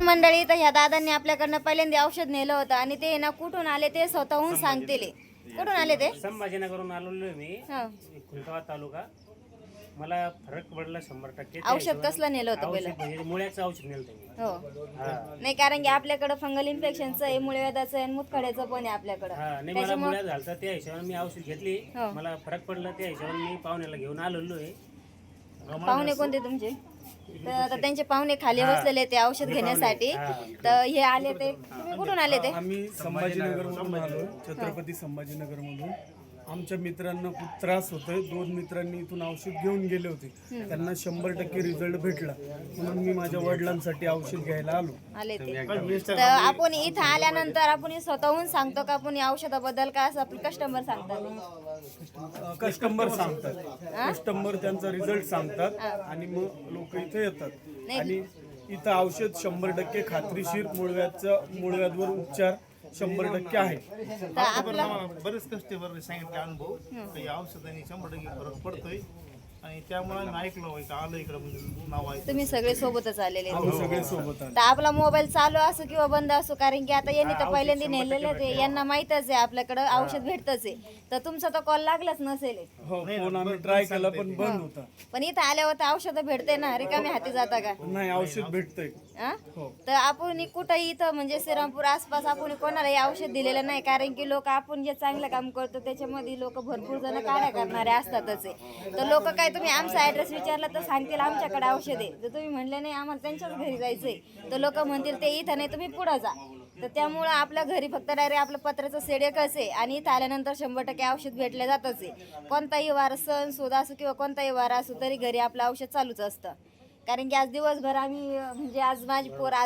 मंडळी, तर ह्या दादांनी आपल्याकडनं पहिल्यांदा औषध नेलं होतं आणि ते ना कुठून आले ते स्वतःहून सांगतील. कुठून आले ते? संभाजीनगरहून आलेलो आहे मी, हा. खुलताबाद तालुका. मला फरक पडला 100%. औषध कसलं नेलं होतं पहिलं? म्हणजे मुळ्याचं औषध नेलं होतं. हो. नाही, कारण की आपल्याकडं फंगल इन्फेक्शनचं आहे, मुळव्याधाचं आहे आणि मुतखड्याचं पण आहे आपल्याकडं. नाही, मला मुळ्यात झालं त्या हिशोबाने मी औषध घेतली. मला फरक पडला त्या हिशोबाने मी पाहुण्याला घेऊन आलेलो आहे. पाहुणे कोणते तुमचे? तर आता त्यांचे पाहुणे खाली बसलेले ते औषध घेण्यासाठी. तर हे आले ते, तुम्ही कुठून आले ते? आम्ही संभाजीनगरमधून आलो, छत्रपती संभाजीनगरमधून. आमच्या मित्रांना खूप त्रास होतोय. 2 मित्रांनी इथून औषध घेऊन गेले होते, त्यांना 100% रिझल्ट भेटला, म्हणून मी माझ्या वडिलांसाठी औषध घ्यायला आलो. आले ते. तर आपण इथं आल्यानंतर आपण स्वतःहून सांगतो का आपण या औषधाबद्दल, का असं आपले कस्टमर सांगतात? कस्टमर सांगतात, कस्टमर त्यांचा रिझल्ट सांगतात आणि मग लोक इथे येतात. आणि इथं औषध 100% खात्रीशीर मुळव्याधवर उपचार 100% आहे. तर आपला बरेच कस्टमर सांगितले अनुभव की या औषधाने 100% फरक पडतोय आणि त्यामुळे आम्ही ऐकलो इथं आलो इकडं म्हणजे नाव आहे. तुम्ही सगळे सोबतच आलेले आम्ही ते. सगळे सोबत आलो. तर आपला मोबाईल चालू असो किंवा बंद असो, कारण की आता यांनी तर पहिल्यांदा नेलेलं ते, यांना माहीतच आहे आपल्याकडं औषध भेटतच आहे. तर तुमचा तर कॉल लागलाच नसेल. हो, फोन आम्ही ट्राय केला पण बंद होता. पण इथं आल्यावर तर औषधं भेटते ना, रिकामी हाती जाता का? नाही, औषध भेटतंय. हा? तर आपण कुठंही इथं म्हणजे श्रीरामपूर आसपास आपण कोणालाही औषध दिलेलं नाही, कारण की लोक आपण जे चांगलं काम करतो त्याच्यामध्ये लोक भरपूर जण काड्या करणारे असतातच आहे. तर लोक काय, तुम्ही आमचा ॲड्रेस विचारला तर सांगतील आमच्याकडे औषध आहे. जर तुम्ही म्हणले नाही आम्हाला त्यांच्याच घरी जायचंय, तर लोक म्हणतील ते इथं नाही, तुम्ही पुढं जा. तर त्यामुळं आपल्या घरी फक्त डायरेक्ट आपलं पत्राचं सेड एकच आहे आणि इथं आल्यानंतर 100% औषध भेटले जातच आहे. कोणताही वार, सण सुद असो किंवा कोणताही वार असो, तरी घरी आपलं औषध चालूच असतं. कारण की आज दिवसभर आम्ही म्हणजे आज माझी पोर